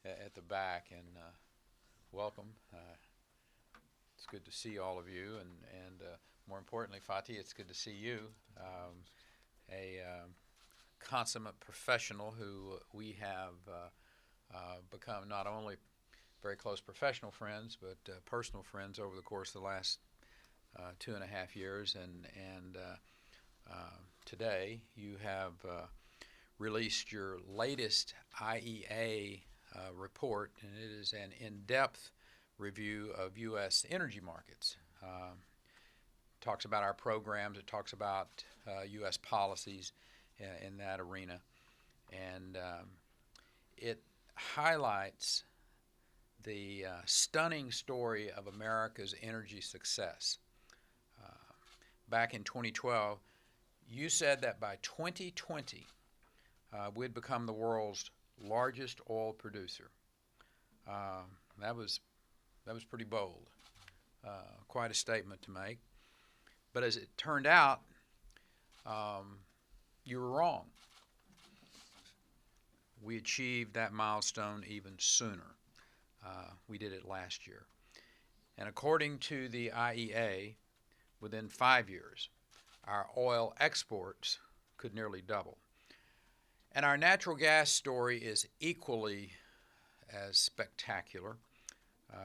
at the back, and welcome. It's good to see all of you, and more importantly, Fatih, it's good to see you, a consummate professional who we have become not only very close professional friends, but personal friends over the course of the last 2.5 years, and today you have released your latest IEA report, and it is an in-depth review of U.S. energy markets. Talks about our programs, it talks about U.S. policies in that arena, and it highlights the stunning story of America's energy success. Back in 2012, you said that by 2020, we'd become the world's largest oil producer. That was pretty bold, quite a statement to make. But as it turned out, you were wrong. We achieved that milestone even sooner. We did it last year. And according to the IEA, within 5 years, our oil exports could nearly double. And our natural gas story is equally as spectacular.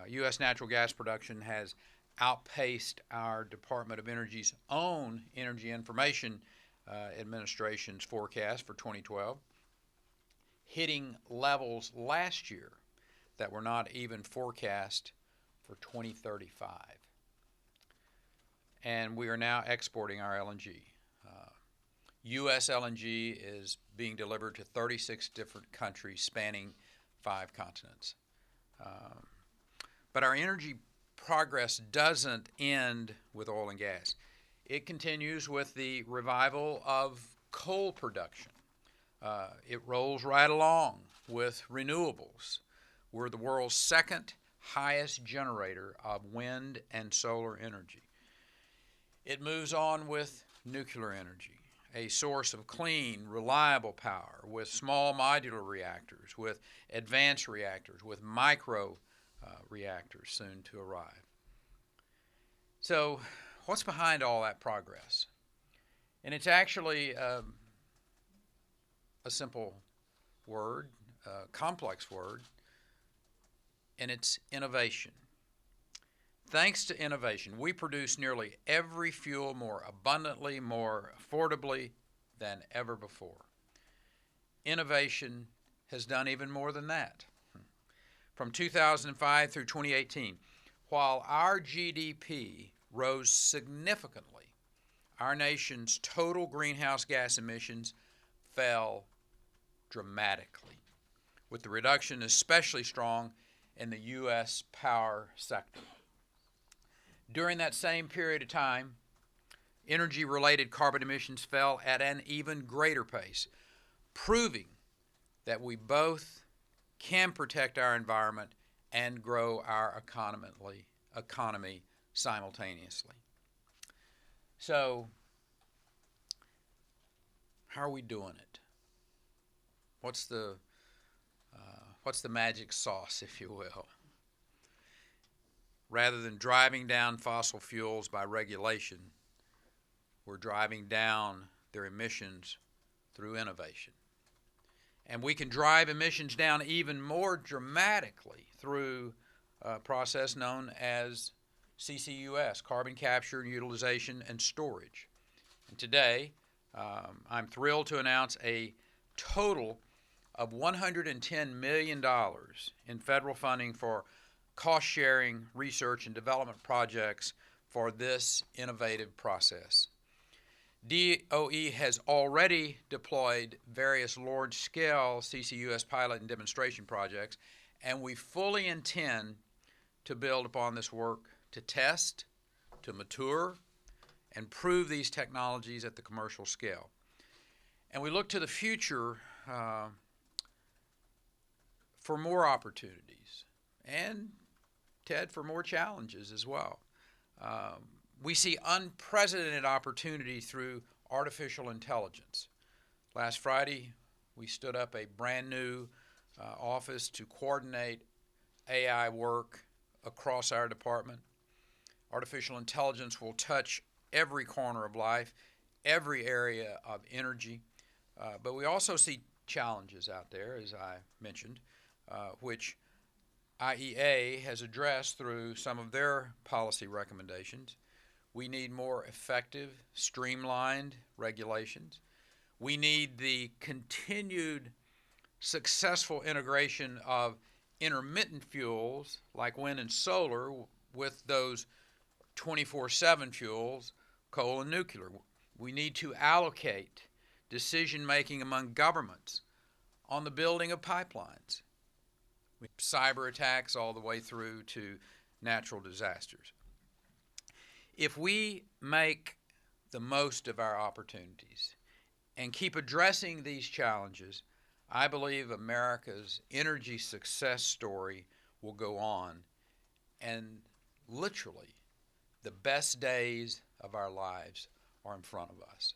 U.S. natural gas production has outpaced our Department of Energy's own Energy Information Administration's forecast for 2012, hitting levels last year that were not even forecast for 2035. And we are now exporting our LNG. U.S. LNG is being delivered to 36 different countries spanning 5 continents. But our energy progress doesn't end with oil and gas. It continues with the revival of coal production. It rolls right along with renewables. We're the world's second highest generator of wind and solar energy. It moves on with nuclear energy, a source of clean, reliable power with small modular reactors, with advanced reactors, with micro reactors soon to arrive. So what's behind all that progress? And it's actually a simple word, a complex word, and it's innovation. Thanks to innovation, we produce nearly every fuel more abundantly, more affordably than ever before. Innovation has done even more than that. From 2005 through 2018, while our GDP rose significantly, our nation's total greenhouse gas emissions fell dramatically, with the reduction especially strong in the U.S. power sector. During that same period of time, energy-related carbon emissions fell at an even greater pace, proving that we both can protect our environment and grow our economy simultaneously. So, how are we doing it? What's the magic sauce, if you will? Rather than driving down fossil fuels by regulation, we're driving down their emissions through innovation. And we can drive emissions down even more dramatically through a process known as CCUS, carbon capture, utilization, and storage. And today, I'm thrilled to announce a total of $110 million in federal funding for cost-sharing research and development projects for this innovative process. DOE has already deployed various large-scale CCUS pilot and demonstration projects, and we fully intend to build upon this work to test, to mature, and prove these technologies at the commercial scale. And we look to the future for more opportunities and, Ted, for more challenges as well. We see unprecedented opportunity through artificial intelligence. Last Friday, we stood up a brand new office to coordinate AI work across our department. Artificial intelligence will touch every corner of life, every area of energy, but we also see challenges out there, as I mentioned, which IEA has addressed through some of their policy recommendations. We need more effective, streamlined regulations. We need the continued successful integration of intermittent fuels like wind and solar with those 24/7 fuels, coal and nuclear. We need to allocate decision making among governments on the building of pipelines, cyber attacks all the way through to natural disasters. If we make the most of our opportunities and keep addressing these challenges, I believe America's energy success story will go on, and literally the best days of our lives are in front of us.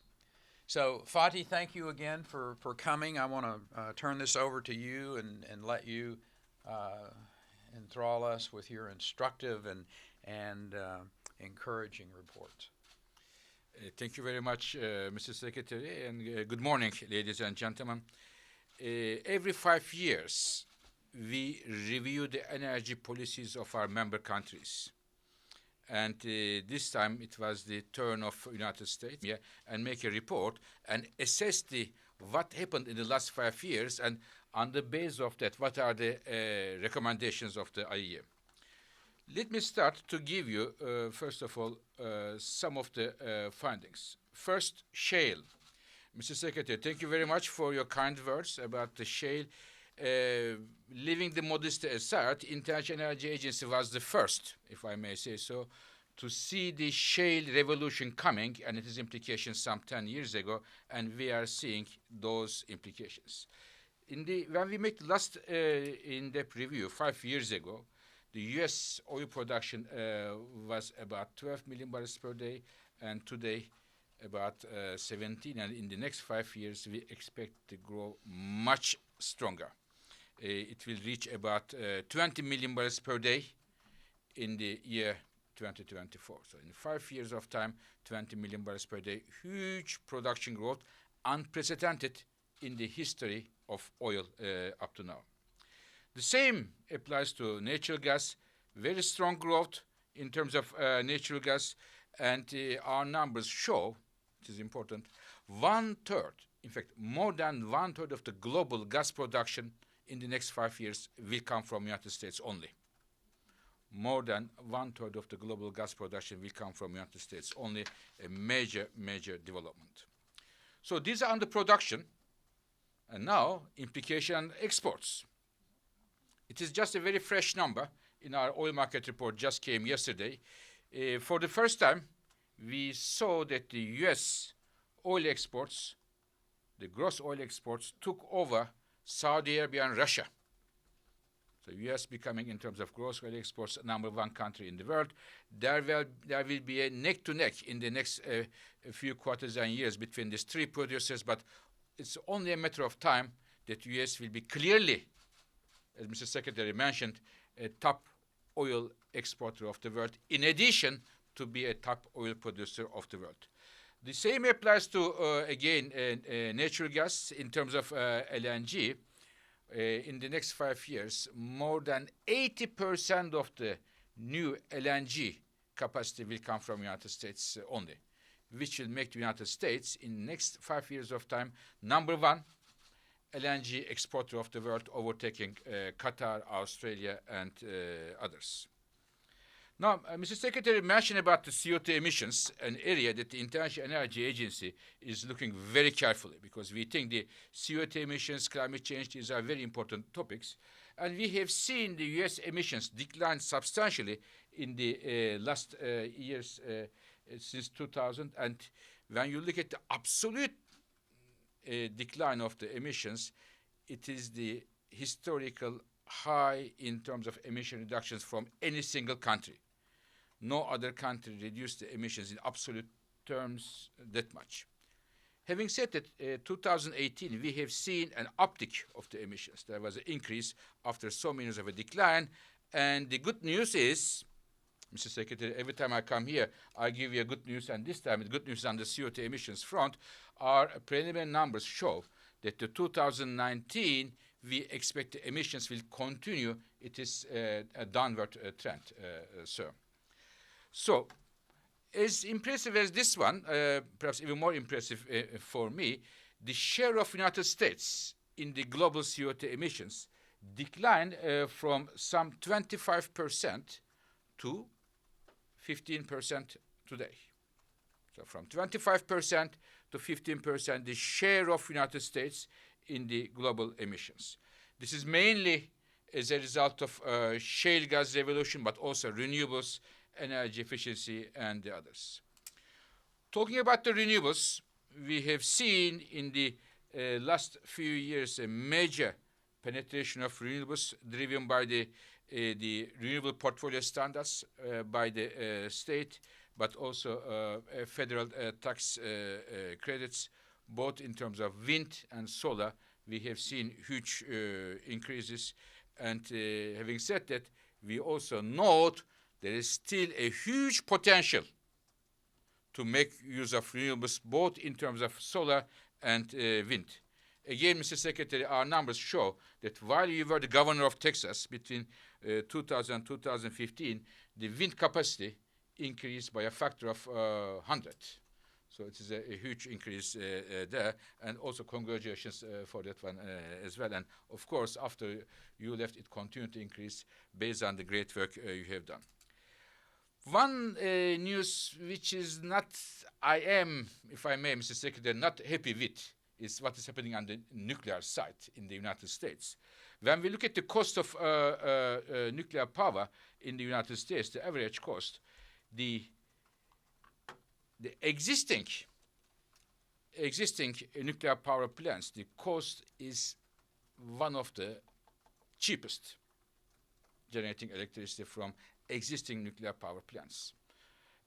So, Fatih, thank you again for coming. I want to turn this over to you and let you enthrall us with your instructive and encouraging reports. Thank you very much, Mr. Secretary, and good morning, ladies and gentlemen. Every 5 years, we review the energy policies of our member countries. And this time it was the turn of United States, and make a report and assess what happened in the last 5 years, and on the basis of that, what are the recommendations of the IEA. Let me start to give you, first of all, some of the findings. First, shale. Mr. Secretary, thank you very much for your kind words about the shale. Leaving the modesty aside, International Energy Agency was the first, if I may say so, to see the shale revolution coming and its implications some 10 years ago, and we are seeing those implications. When we made the last in-depth review 5 years ago, the U.S. oil production was about 12 million barrels per day, and today about 17, and in the next 5 years we expect to grow much stronger. It will reach about 20 million barrels per day in the year 2024. So in 5 years of time, 20 million barrels per day, huge production growth, unprecedented in the history of oil up to now. The same applies to natural gas, very strong growth in terms of natural gas, and our numbers show, which is important, 1/3, in fact, more than 1/3 of the global gas production in the next 5 years will come from the United States only. More than 1/3 of the global gas production will come from the United States only, a major, major development. So these are under production, and now implication on exports. It is just a very fresh number in our oil market report, just came yesterday. For the first time, we saw that the U.S. oil exports, the gross oil exports, took over Saudi Arabia and Russia. So U.S. becoming, in terms of gross oil exports, number one country in the world. There will be a neck-to-neck in the next few quarters and years between these three producers, but it's only a matter of time that U.S. will be clearly, as Mr. Secretary mentioned, a top oil exporter of the world, in addition to be a top oil producer of the world. The same applies to, again, natural gas in terms of LNG. In the next 5 years, more than 80% of the new LNG capacity will come from the United States only, which will make the United States, in the next 5 years of time, number one LNG exporter of the world, overtaking Qatar, Australia, and others. Now, Mr. Secretary mentioned about the CO2 emissions, an area that the International Energy Agency is looking very carefully, because we think the CO2 emissions, climate change, these are very important topics. And we have seen the U.S. emissions decline substantially in the last years since 2000. And when you look at the absolute decline of the emissions, it is the historical high in terms of emission reductions from any single country. No other country reduced the emissions in absolute terms that much. Having said that, 2018, we have seen an uptick of the emissions. There was an increase after so many years of a decline. And the good news is, Mr. Secretary, every time I come here, I give you a good news, and this time the good news on the CO2 emissions front. Our preliminary numbers show that the 2019, we expect the emissions will continue. It is a downward trend, sir. So, as impressive as this one, perhaps even more impressive for me, the share of United States in the global CO2 emissions declined from some 25% to 15% today. So from 25% to 15%, the share of United States in the global emissions. This is mainly as a result of shale gas revolution, but also renewables, energy efficiency, and the others. Talking about the renewables, we have seen in the last few years a major penetration of renewables driven by the renewable portfolio standards by the state, but also federal tax credits, both in terms of wind and solar. We have seen huge increases. And having said that, we also note there is still a huge potential to make use of renewables, both in terms of solar and wind. Again, Mr. Secretary, our numbers show that while you were the governor of Texas between 2000 and 2015, the wind capacity increased by a factor of 100. So it is a huge increase there, and also congratulations for that one as well. And of course, after you left, it continued to increase based on the great work you have done. One news which is not, I am, if I may, Mr. Secretary, not happy with is what is happening on the nuclear side in the United States. When we look at the cost of nuclear power in the United States, the average cost, the existing nuclear power plants, the cost is one of the cheapest generating electricity from existing nuclear power plants.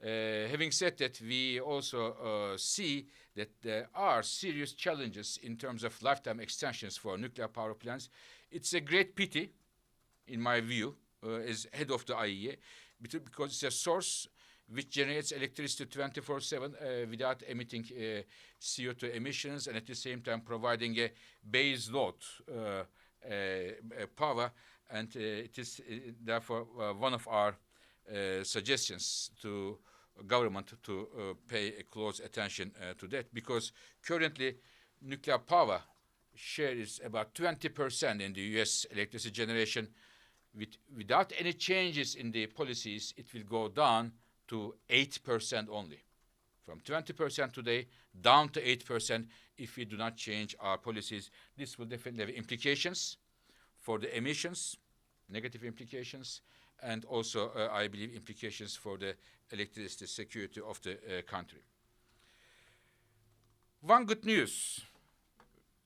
Having said that, we also see that there are serious challenges in terms of lifetime extensions for nuclear power plants. It's a great pity, in my view, as head of the IEA, because it's a source which generates electricity 24/7 without emitting CO2 emissions, and at the same time providing a base load power. And it is therefore one of our suggestions to government to pay a close attention to that, because currently nuclear power share is about 20% in the U.S. electricity generation. Without any changes in the policies, it will go down to 8% only. From 20% today down to 8% if we do not change our policies. This will definitely have implications for the emissions, negative implications, and also, I believe, implications for the electricity security of the country. One good news.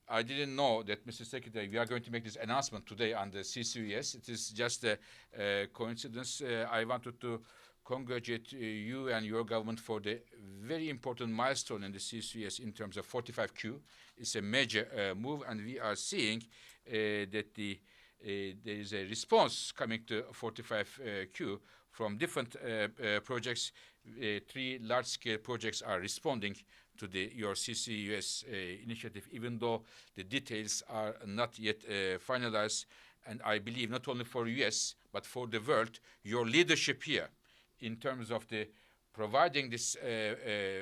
I didn't know that, Mr. Secretary, we are going to make this announcement today on the CCUS. It is just a coincidence. I wanted to congratulate you and your government for the very important milestone in the CCUS in terms of 45Q. It's a major move, and we are seeing that there is a response coming to 45Q from different projects. 3 large-scale projects are responding to your CCUS initiative, even though the details are not yet finalized. And I believe not only for U.S., but for the world, your leadership here in terms of the providing this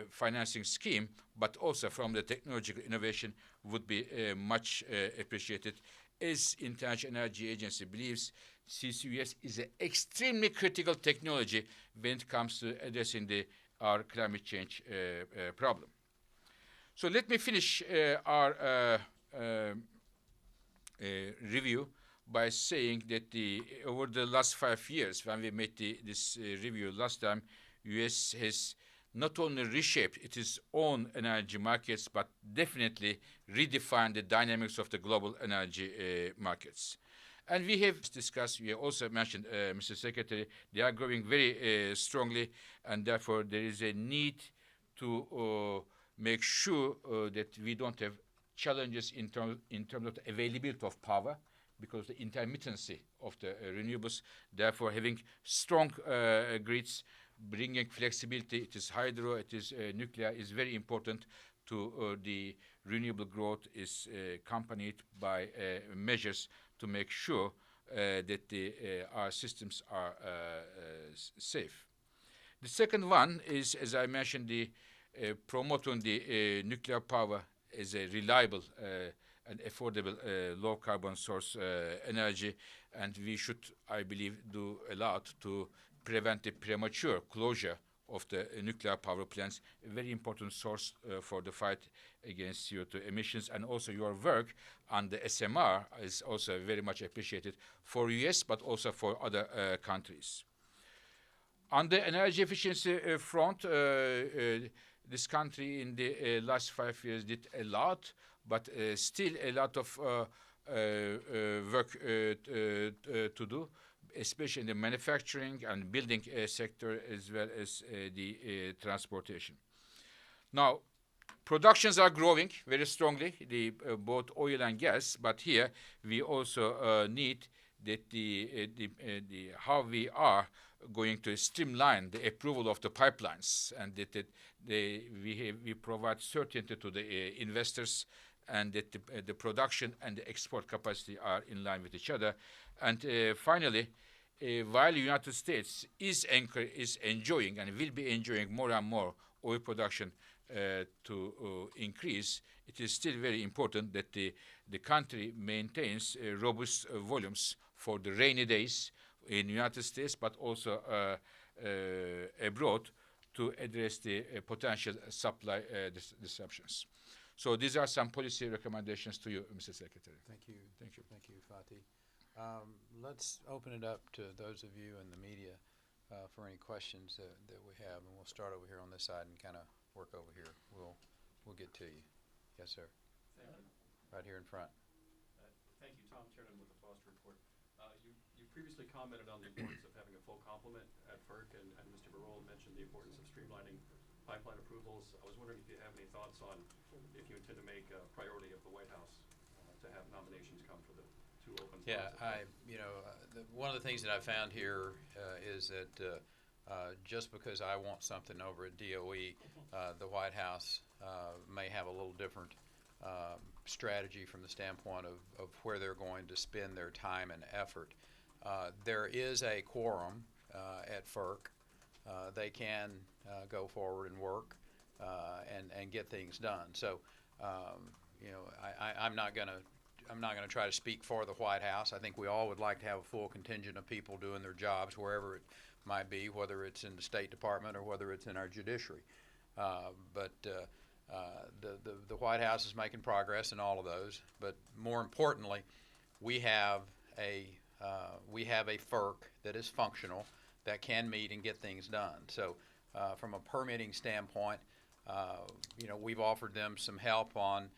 financing scheme, but also from the technological innovation would be much appreciated. As International Energy Agency believes, CCUS is an extremely critical technology when it comes to addressing our climate change problem. So let me finish our review by saying that over the last 5 years, when we made this review last time, U.S. has not only reshaped its own energy markets, but definitely redefined the dynamics of the global energy markets. And we have discussed, we also mentioned, Mr. Secretary, they are growing very strongly, and therefore there is a need to make sure that we don't have challenges in terms of the availability of power because the intermittency of the renewables. Therefore, having strong grids, bringing flexibility, it is hydro, it is nuclear, is very important to the renewable growth is accompanied by measures to make sure that our systems are safe. The second one is, as I mentioned, the promoting the nuclear power as a reliable and affordable low carbon source energy, and we should, I believe, do a lot to prevent the premature closure of the nuclear power plants, a very important source for the fight against CO2 emissions. And also your work on the SMR is also very much appreciated for US, but also for other countries. On the energy efficiency front, this country in the last 5 years did a lot, but still a lot of work to do, especially in the manufacturing and building sector as well as the transportation. Now, productions are growing very strongly, both oil and gas, but here we also need that how we are going to streamline the approval of the pipelines, and that we provide certainty to the investors, and that the production and the export capacity are in line with each other. And finally, while the United States is enjoying and will be enjoying more and more oil production to increase, it is still very important that the country maintains robust volumes for the rainy days in the United States, but also abroad to address the potential supply disruptions. So these are some policy recommendations to you, Mr. Secretary. Thank you. Thank you. Thank you, Fatih. Let's open it up to those of you in the media for any questions that we have, and we'll start over here on this side and kind of work over here. We'll get to you. Yes, sir. Thank you. Right here in front. Thank you, Tom Tiernan with the Foster Report. You previously commented on the importance of having a full complement at FERC, and Mr. Birol mentioned the importance of streamlining pipeline approvals. I was wondering if you have any thoughts on if you intend to make a priority of the White House to have nominations come for the two open spots. Yeah, one of the things that I found here is that just because I want something over at DOE, the White House may have a little different strategy from the standpoint of where they're going to spend their time and effort. There is a quorum at FERC. They can go forward and work and get things done. So, I'm not going to try to speak for the White House. I think we all would like to have a full contingent of people doing their jobs wherever it might be, whether it's in the State Department or whether it's in our judiciary. But the White House is making progress in all of those. But more importantly, we have a FERC that is functional, that can meet and get things done. So from a permitting standpoint, we've offered them some help on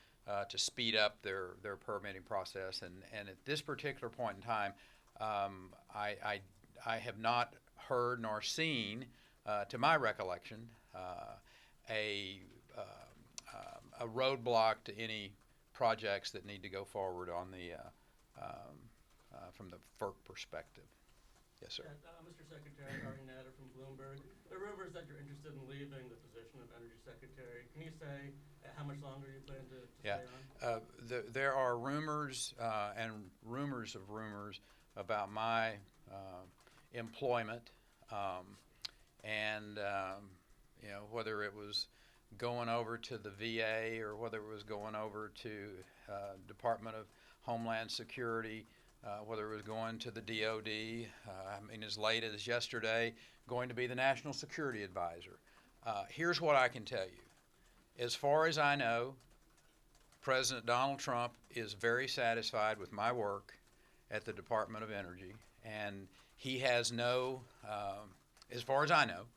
to speed up their permitting process. And at this particular point in time, I have not heard nor seen, to my recollection, a roadblock to any projects that need to go forward on the from the FERC perspective. Yes, sir. Mr. Secretary, Ari Nader from Bloomberg. There are rumors that you're interested in leaving the position of Energy Secretary. Can you say how much longer you plan to stay on? There are rumors and rumors of rumors about my employment, and whether it was going over to the VA or whether it was going over to Department of Homeland Security, whether it was going to the DOD, as late as yesterday, going to be the National Security Advisor. Here's what I can tell you. As far as I know, President Donald Trump is very satisfied with my work at the Department of Energy, and he has no, as far as I know,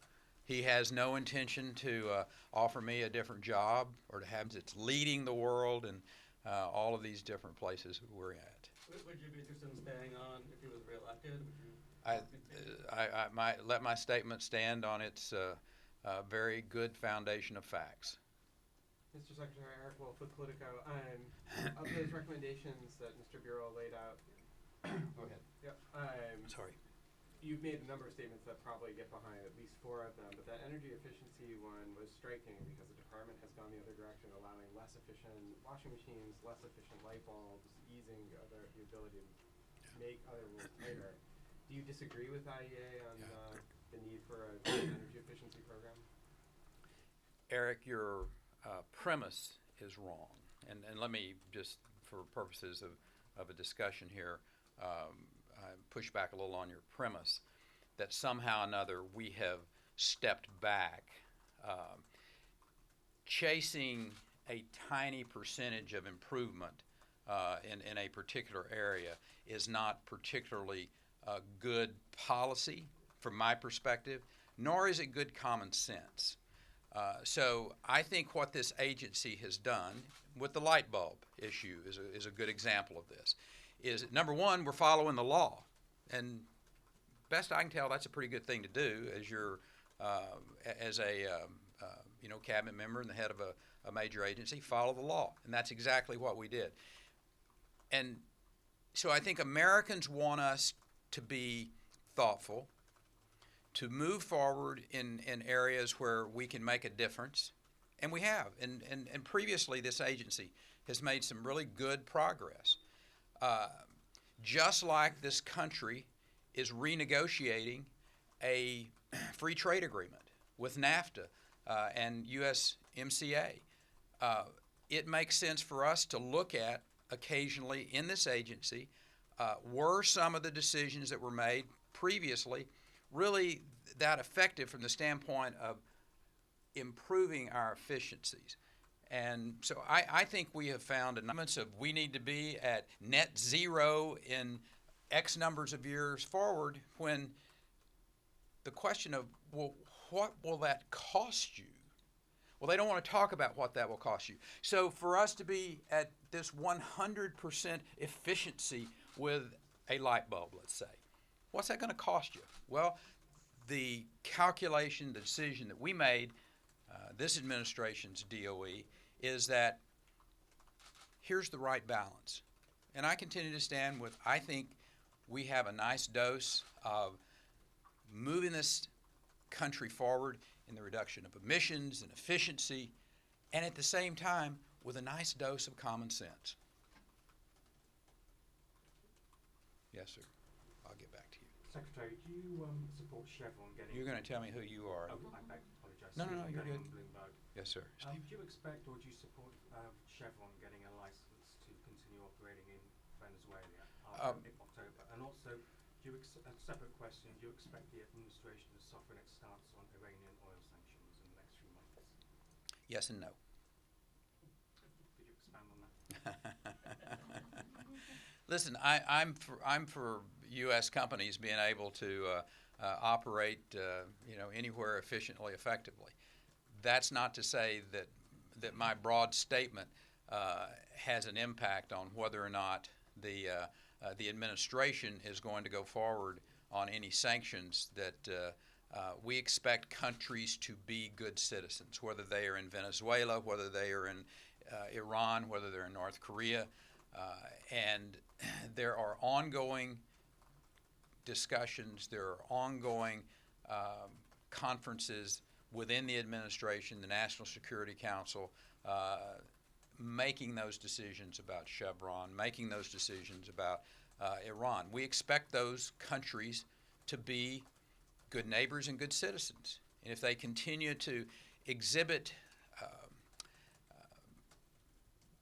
he has no intention to offer me a different job or to have it's leading the world in all of these different places we're at. Would you be interested in staying on if he was reelected? I might let my statement stand on its very good foundation of facts. Mr. Secretary, Eric Wolf with Politico. Of those recommendations that Mr. Birol laid out, Go ahead. yep, Sorry. you've made a number of statements that probably get behind at least 4 of them, but that energy efficiency one was striking because the department has gone the other direction, allowing less efficient washing machines, less efficient light bulbs, easing the ability to make other rules tighter. Do you disagree with IEA on the need for an energy efficiency program? Eric, your premise is wrong. And let me just, for purposes of a discussion here, push back a little on your premise that somehow or another we have stepped back. Chasing a tiny percentage of improvement in a particular area is not particularly good policy from my perspective, nor is it good common sense. So I think what this agency has done with the light bulb issue is a good example of this. Is number one, we're following the law, and best I can tell, that's a pretty good thing to do as you're as a cabinet member and the head of a major agency. Follow the law, and that's exactly what we did. And so I think Americans want us to be thoughtful, to move forward in areas where we can make a difference, and we have. And previously, this agency has made some really good progress. Just like this country is renegotiating a free trade agreement with NAFTA and USMCA, it makes sense for us to look at occasionally in this agency, were some of the decisions that were made previously really that effective from the standpoint of improving our efficiencies. And so I think we have found a number of we need to be at net zero in X numbers of years forward, when the question of, well, what will that cost you? Well, they don't want to talk about what that will cost you. So for us to be at this 100% efficiency with a light bulb, let's say, what's that going to cost you? Well, the calculation, the decision that we made, this administration's DOE, is that here's the right balance. And I continue to stand with, I think we have a nice dose of moving this country forward in the reduction of emissions and efficiency, and at the same time with a nice dose of common sense. Yes, sir. I'll get back to you. Secretary, do you support Chevron getting... You're going to tell me who you are. Oh, I apologise. No, you're good. Bloomberg. Yes, sir. Do you expect or do you support Chevron getting a license to continue operating in Venezuela after October? And also, a separate question, do you expect the administration to soften its stance on Iranian oil sanctions in the next few months? Yes and no. Could you expand on that? Listen, I'm for U.S. companies being able to operate, anywhere efficiently, effectively. That's not to say that my broad statement has an impact on whether or not the administration is going to go forward on any sanctions that we expect countries to be good citizens, whether they are in Venezuela, whether they are in Iran, whether they're in North Korea. And there are ongoing discussions, there are ongoing conferences within the administration, the National Security Council, making those decisions about Chevron, making those decisions about Iran. We expect those countries to be good neighbors and good citizens. And if they continue to exhibit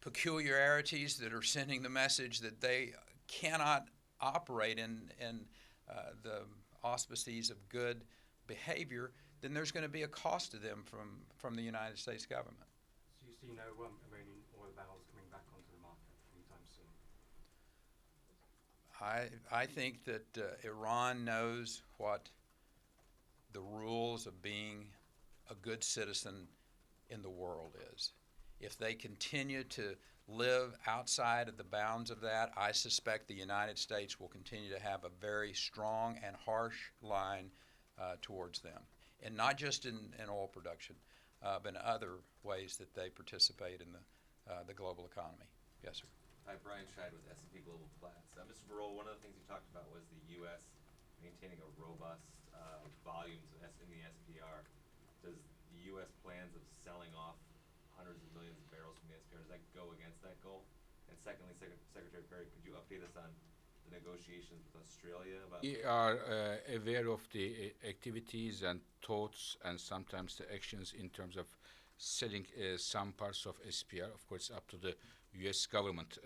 peculiarities that are sending the message that they cannot operate in the auspices of good behavior, then there's going to be a cost to them from the United States government. So you see no Iranian oil barrels coming back onto the market anytime soon? I think that Iran knows what the rules of being a good citizen in the world is. If they continue to live outside of the bounds of that, I suspect the United States will continue to have a very strong and harsh line towards them. And not just in oil production, but in other ways that they participate in the global economy. Yes, sir. Hi, Brian Scheid with S&P Global Platts. Mr. Birol, one of the things you talked about was the U.S. maintaining a robust volumes in the SPR. Does the U.S. plans of selling off hundreds of millions of barrels from the SPR, does that go against that goal? And secondly, Secretary Perry, could you update us on the negotiations with Australia about? We are aware of the activities and thoughts and sometimes the actions in terms of selling some parts of SPR. Of course, up to the U.S. government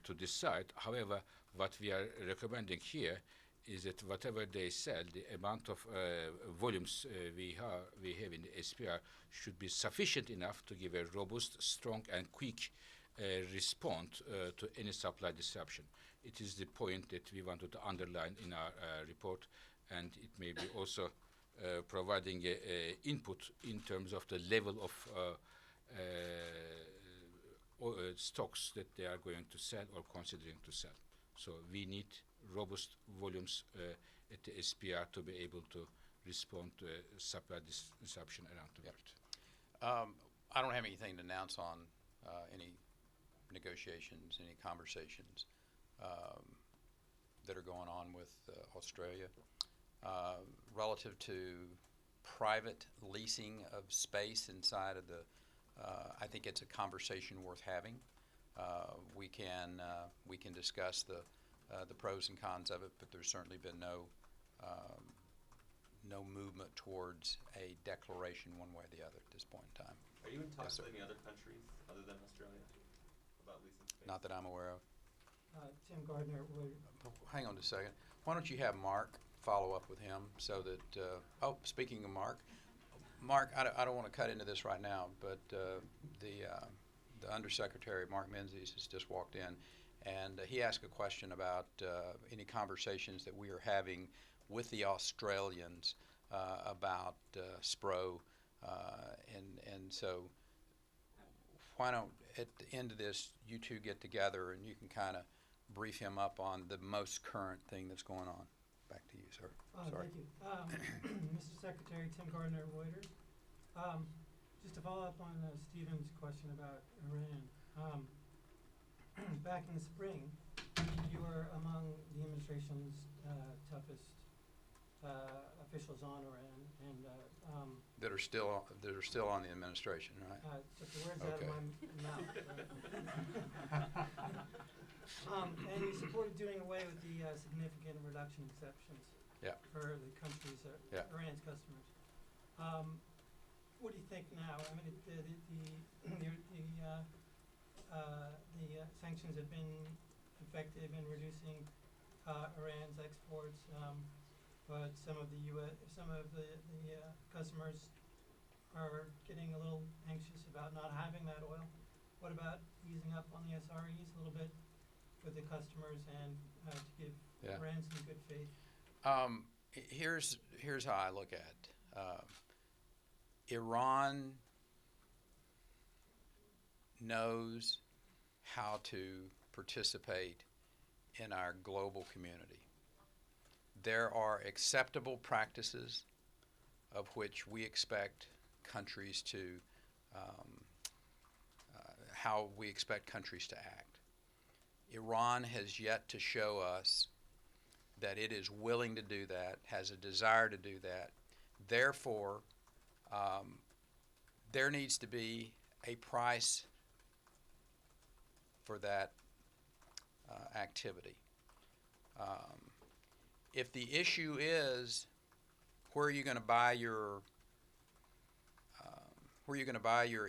to decide. However, what we are recommending here is that whatever they sell, the amount of volumes we have in the SPR should be sufficient enough to give a robust, strong, and quick response to any supply disruption. It is the point that we wanted to underline in our report, and it may be also providing input in terms of the level of stocks that they are going to sell or considering to sell. So we need robust volumes at the SPR to be able to respond to supply disruption around the world. I don't have anything to announce on any negotiations, any conversations that are going on with Australia. Relative to private leasing of space inside of the, I think it's a conversation worth having. We can discuss the pros and cons of it, but there's certainly been no movement towards a declaration one way or the other at this point in time. Are you in talks Yes, with any other countries other than Australia about leasing space? Not that I'm aware of. Tim Gardner, Hang on just a second. Why don't you have Mark follow up with him so that, speaking of Mark, I don't want to cut into this right now, but the Undersecretary, Mark Menzies, has just walked in, and he asked a question about any conversations that we are having with the Australians about SPRO, and so why don't, at the end of this, you two get together and you can kind of brief him up on the most current thing that's going on. Back to you, sir. Sorry. Thank you. Mr. Secretary, Tim Gardner, Reuters. Just to follow up on Stephen's question about Iran. Back in the spring, you were among the administration's toughest officials on Iran, and That are still on the administration, right? took the words out Okay. of my mouth. And you supported doing away with the significant reduction exceptions Yeah. for the countries, Yeah. Iran's customers. What do you think now? I mean, the sanctions have been effective in reducing Iran's exports, but some of the customers are getting a little anxious about not having that oil. What about easing up on the SREs a little bit with the customers and to give Yeah. Iran some good faith? Here's how I look at it. Iran knows how to participate in our global community. There are acceptable practices of which we expect countries to, how we expect countries to act. Iran has yet to show us that it is willing to do that, has a desire to do that. Therefore, there needs to be a price for that activity. If the issue is where are you going to buy your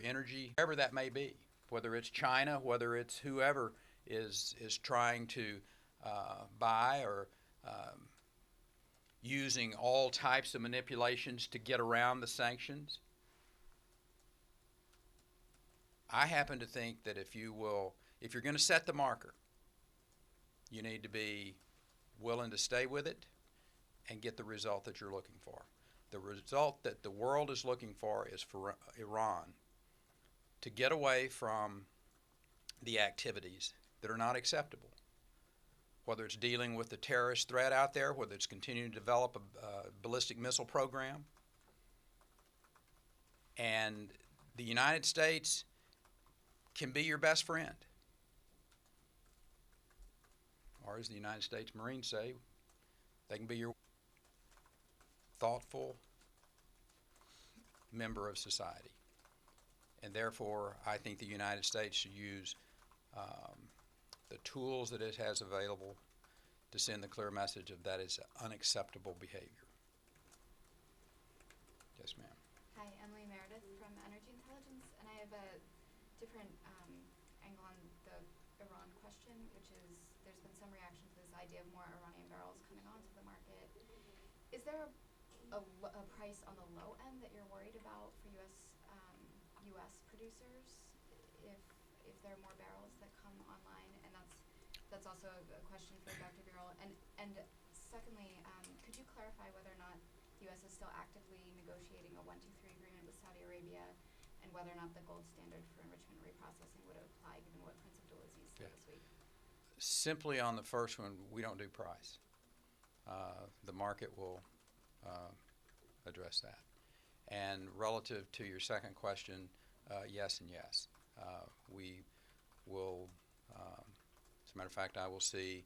energy, wherever that may be, whether it's China, whether it's whoever is trying to buy or using all types of manipulations to get around the sanctions. I happen to think that if you're going to set the marker, you need to be willing to stay with it and get the result that you're looking for. The result that the world is looking for is for Iran to get away from the activities that are not acceptable. Whether it's dealing with the terrorist threat out there, whether it's continuing to develop a ballistic missile program, And the United States can be your best friend. Or as the United States Marines say, they can be your thoughtful member of society. And therefore, I think the United States should use the tools that it has available to send the clear message of that is unacceptable behavior. Yes, ma'am. Hi, Emily Meredith from Energy Intelligence, and I have a different angle on the Iran question, which is there's been some reaction to this idea of more Iranian barrels coming onto the market. Is there a price on the low end that you're worried about for U.S. producers if there are more barrels that come online? And that's also a question for Dr. Birol. And secondly, could you clarify whether or not the U.S. is still actively negotiating a 1-2-3 agreement with Saudi Arabia, and whether or not the gold standard for enrichment reprocessing would apply, given what Prince Abdulaziz said this week? Simply on the first one, we don't do price. The market will address that. And relative to your second question, yes and yes. We will, as a matter of fact, I will see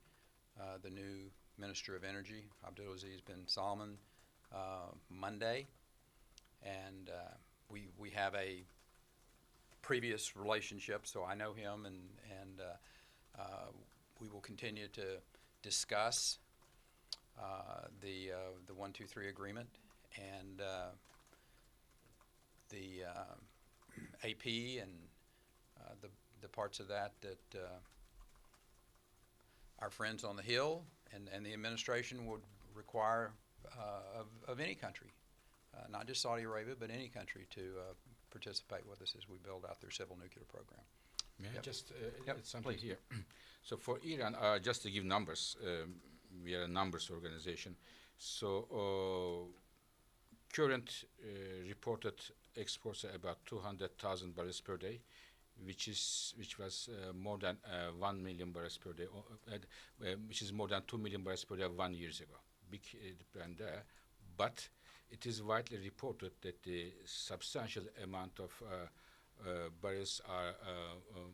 the new Minister of Energy, Abdulaziz bin Salman, Monday, and we have a previous relationship, so I know him, and we will continue to discuss the 1-2-3 agreement and the AP and the parts of that our friends on the Hill and the administration would require of any country, not just Saudi Arabia, but any country to participate with us as we build out their civil nuclear program. May I Yep. just Yep, add something please. here? So for Iran, just to give numbers, we are a numbers organization. So current reported exports are about 200,000 barrels per day, which was more than 1 million barrels per day, which is more than 2 million barrels per day 1 year ago. Big demand there, but it is widely reported that the substantial amount of barrels are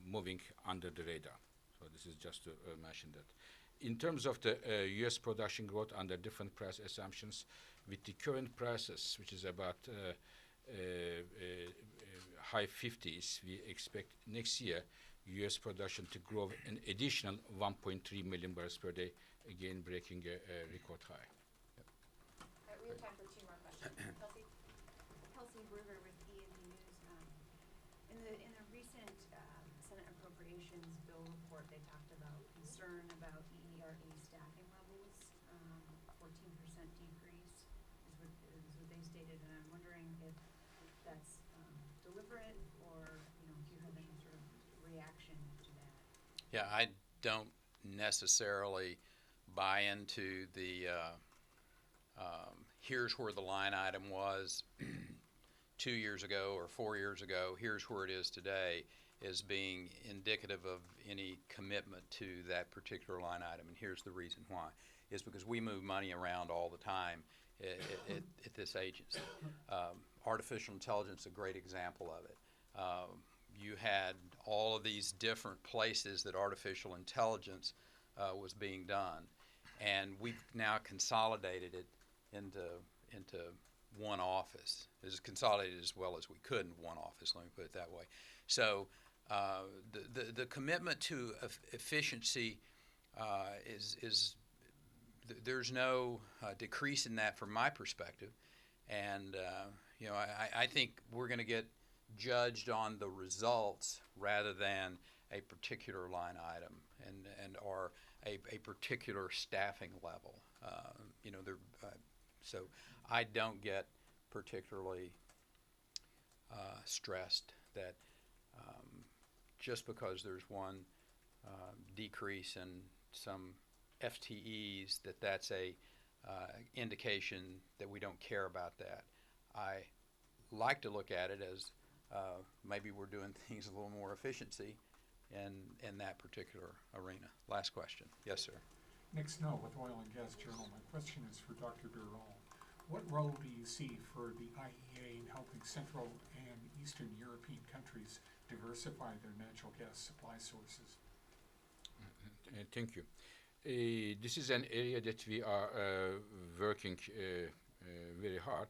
moving under the radar. So this is just to mention that. In terms of the U.S. production growth under different price assumptions, with the current prices, which is about high 50s, we expect next year U.S. production to grow an additional 1.3 million barrels per day, again breaking a record high. We have time for 2 more questions. Kelsey? Kelsey Bruger with E&P News. In the recent Senate Appropriations Bill report, they talked about concern about EERA staffing levels. 14% decrease is what they stated, and I'm wondering if that's deliberate or if you have any sort of reaction to that. Yeah, I don't necessarily buy into the here's where the line item was 2 years ago or 4 years ago, here's where it is today, as being indicative of any commitment to that particular line item. And here's the reason why. Is because we move money around all the time at this agency. Artificial intelligence is a great example of it. You had all of these different places that artificial intelligence was being done. And we've now consolidated it into one office. It's consolidated as well as we could in one office, let me put it that way. So the commitment to efficiency is there's no decrease in that from my perspective. And I think we're going to get judged on the results rather than a particular line item and or a particular staffing level. So I don't get particularly stressed that just because there's one decrease in some FTEs that's a indication that we don't care about that. I like to look at it as maybe we're doing things a little more efficiency in that particular arena. Last question. Yes, sir. Nick Snow with Oil and Gas Journal. My question is for Dr. Birol. what role do you see for the IEA in helping Central and Eastern European countries diversify their natural gas supply sources? Thank you. This is an area that we are working very hard.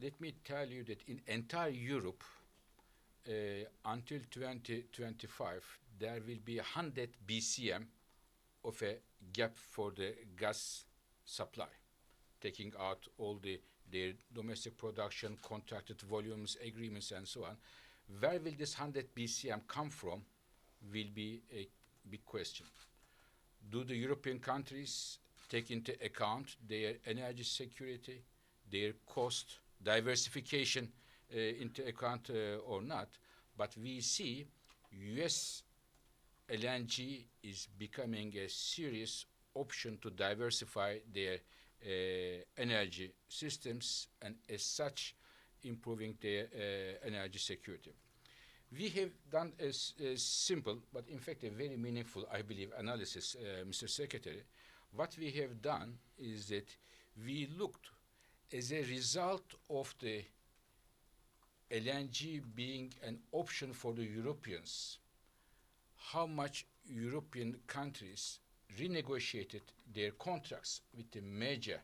Let me tell you that in entire Europe, until 2025, there will be 100 BCM of a gap for the gas supply, taking out all their domestic production, contracted volumes, agreements, and so on. Where will this 100 BCM come from will be a big question. Do the European countries take into account their energy security, their cost, diversification into account or not? But we see US LNG is becoming a serious option to diversify their energy systems and as such improving their energy security. We have done a simple, but in fact a very meaningful, I believe, analysis, Mr. Secretary. What we have done is that we looked as a result of the LNG being an option for the Europeans, how much European countries renegotiated their contracts with the major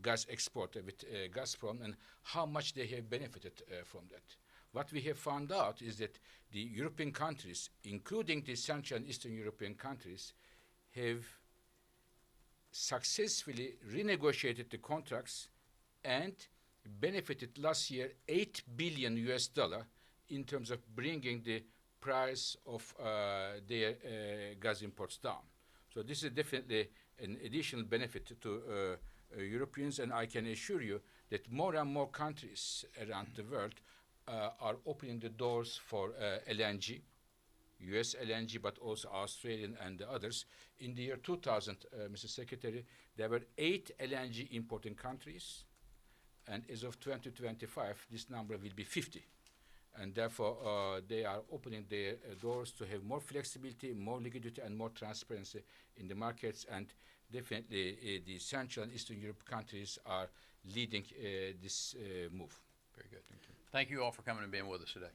gas exporter, with Gazprom, and how much they have benefited from that. What we have found out is that the European countries, including the Central and Eastern European countries, have successfully renegotiated the contracts and benefited last year $8 billion in terms of bringing the price of their gas imports down. So this is definitely an additional benefit to Europeans, and I can assure you that more and more countries around the world are opening the doors for LNG, US LNG, but also Australian and the others. In the year 2000, Mr. Secretary, there were 8 LNG importing countries, and as of 2025, this number will be 50. And therefore, they are opening their doors to have more flexibility, more liquidity, and more transparency in the markets. And definitely, the Central and Eastern Europe countries are leading this move. Very good. Thank you all for coming and being with us today.